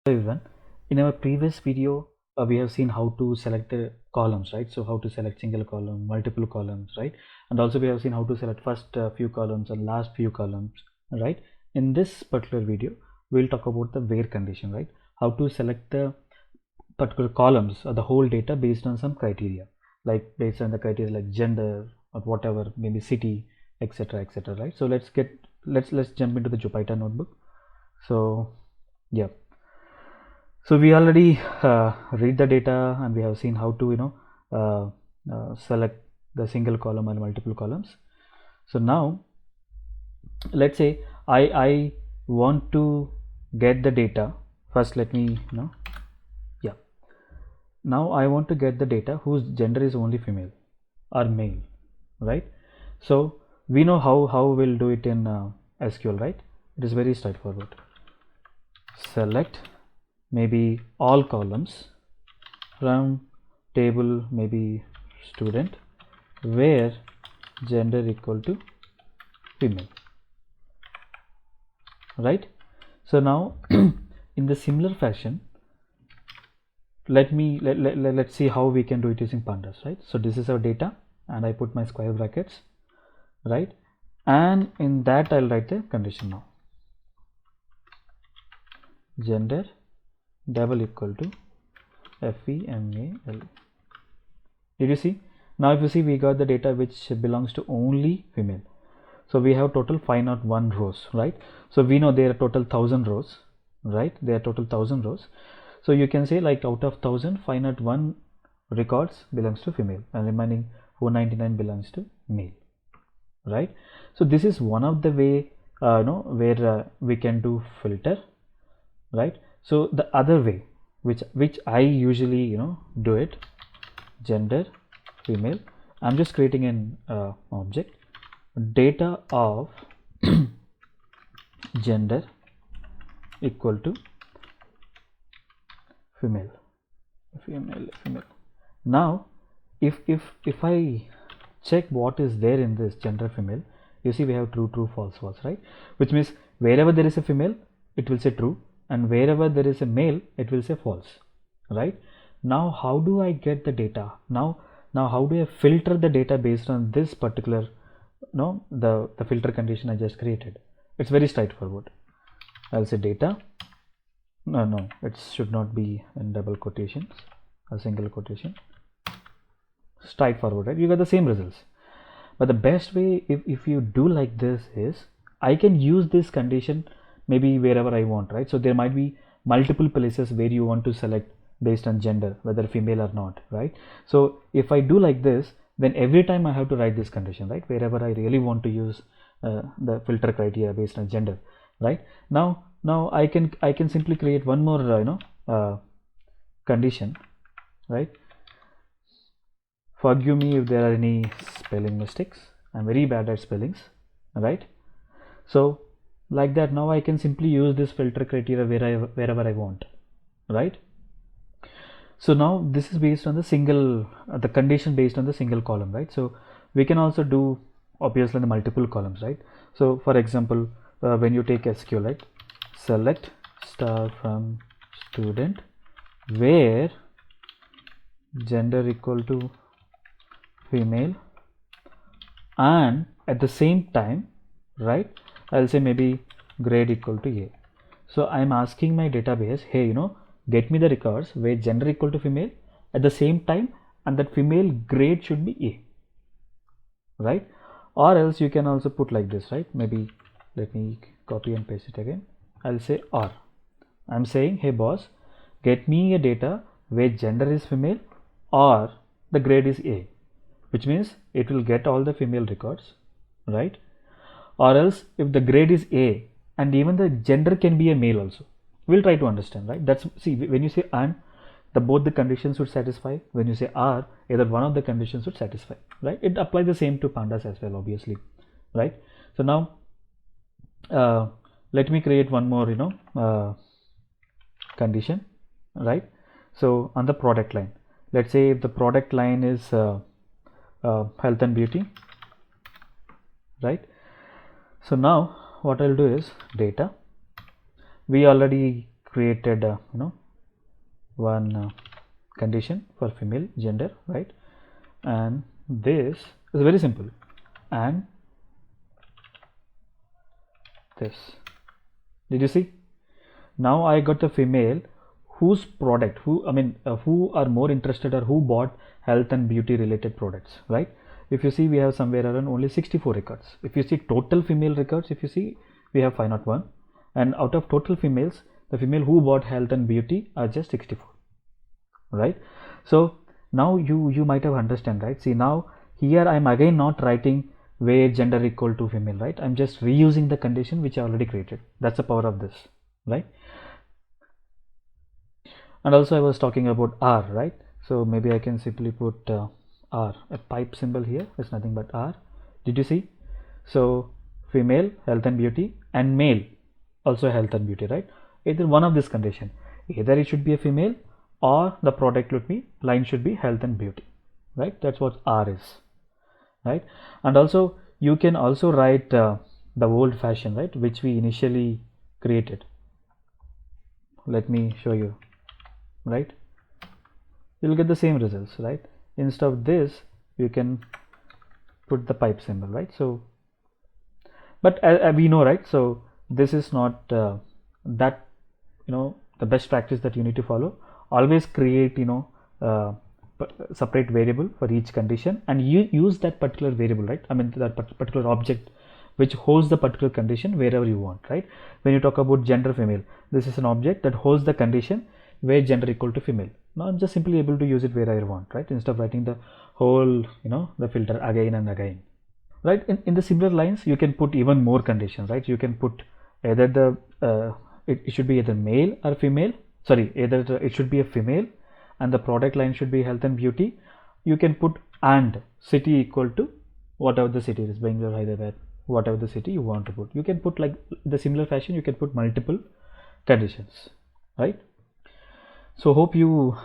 Everyone, in our previous video we have seen how to select the columns, right? So how to select single column, multiple columns, right? And also we have seen how to select first few columns and last few columns, right? In this particular video we'll talk about the where condition, right? How to select the particular columns or the whole data based on some criteria, like based on the criteria like gender or whatever, maybe city, etc., right? So let's jump into the Jupyter notebook. So yeah, so we already read the data and we have seen how to select the single column and multiple columns. So now let's say I want to get the data. First let me now I want to get the data whose gender is only female or male, right? So we know how we'll do it in SQL, right? It is very straightforward. Select maybe all columns from table maybe student where gender equal to female, right? So now in the similar fashion, let's see how we can do it using pandas, right? So this is our data and I put my square brackets, right? And in that I'll write the condition now. Gender double equal to female. Did you see? Now if you see, we got the data which belongs to only female. So we have total 501 rows, right? So we know there are total 1000 rows, right? There are total 1000 rows. So you can say like out of 1000, 501 records belongs to female and remaining 499 belongs to male, right? So this is one of the way where we can do filter, right? So the other way which I usually do it, gender female, I'm just creating an object, data of gender equal to female. Now if I check what is there in this gender female, you see we have true false, right? Which means wherever there is a female it will say true and wherever there is a male it will say false, right? Now how do I get the data? Now how do I filter the data based on this particular the filter condition I just created? It's very straightforward. I'll say data, no, it should not be in double quotations, a single quotation. Straightforward, right? You get the same results. But the best way if you do like this is I can use this condition maybe wherever I want, right? So there might be multiple places where you want to select based on gender, whether female or not, right? So if I do like this, then every time I have to write this condition, right? Wherever I really want to use the filter criteria based on gender, right? Now I can simply create one more condition, right? Forgive me if there are any spelling mistakes. I'm very bad at spellings, right? So like that, now I can simply use this filter criteria wherever I want, right? So now this is based on the single the condition based on the single column, right? So we can also do obviously the multiple columns, right? So for example, when you take SQL, right, select star from student where gender equal to female and at the same time, right, I'll say maybe grade equal to A. So I'm asking my database, hey, get me the records where gender equal to female at the same time and that female grade should be A, right? Or else you can also put like this, right? Maybe let me copy and paste it again. I'll say or. I'm saying, hey boss, get me a data where gender is female or the grade is A, which means it will get all the female records, right? Or else if the grade is A and even the gender can be a male also, we'll try to understand, right? That's, see, when you say and, both the conditions should satisfy. When you say are, either one of the conditions should satisfy, right? It applies the same to pandas as well, obviously, right? So now let me create one more condition, right? So on the product line, let's say if the product line is health and beauty, right? So now what I'll do is data, we already created one condition for female gender, right? And this is very simple, and this, did you see? Now I got the female whose product, who are more interested or who bought health and beauty related products, right? If you see, we have somewhere around only 64 records. If you see total female records, if you see, we have 501, and out of total females, the female who bought health and beauty are just 64, right? So now you might have understand, right? See, now here I am again not writing where gender equal to female, right? I'm just reusing the condition which I already created. That's the power of this, right? And also I was talking about R, right? So maybe I can simply put R, a pipe symbol here is nothing but R. Did you see? So female, health and beauty, and male, also health and beauty, right? Either one of this condition, either it should be a female or the product would be, line should be health and beauty, right? That's what R is, right? And also you can also write the old fashion, right, which we initially created. Let me show you, right? You'll get the same results, right? Instead of this, you can put the pipe symbol, right? So, but we know, right? So this is not that the best practice that you need to follow. Always create separate variable for each condition, and you use that particular variable, right? I mean that particular object which holds the particular condition wherever you want, right? When you talk about gender female, this is an object that holds the condition where gender equal to female. Now I'm just simply able to use it where I want, right? Instead of writing the whole the filter again and again, right? In the similar lines, you can put even more conditions, right? You can put either the it should be either male or female, sorry, either it should be a female and the product line should be health and beauty. You can put and city equal to whatever the city is, Bangalore, Hyderabad, whatever the city you want to put. You can put like the similar fashion, you can put multiple conditions, right? So hope you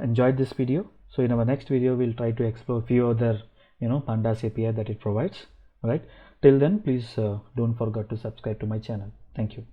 enjoyed this video. So in our next video, we'll try to explore a few other pandas API that it provides, right? Till then, please don't forget to subscribe to my channel. Thank you.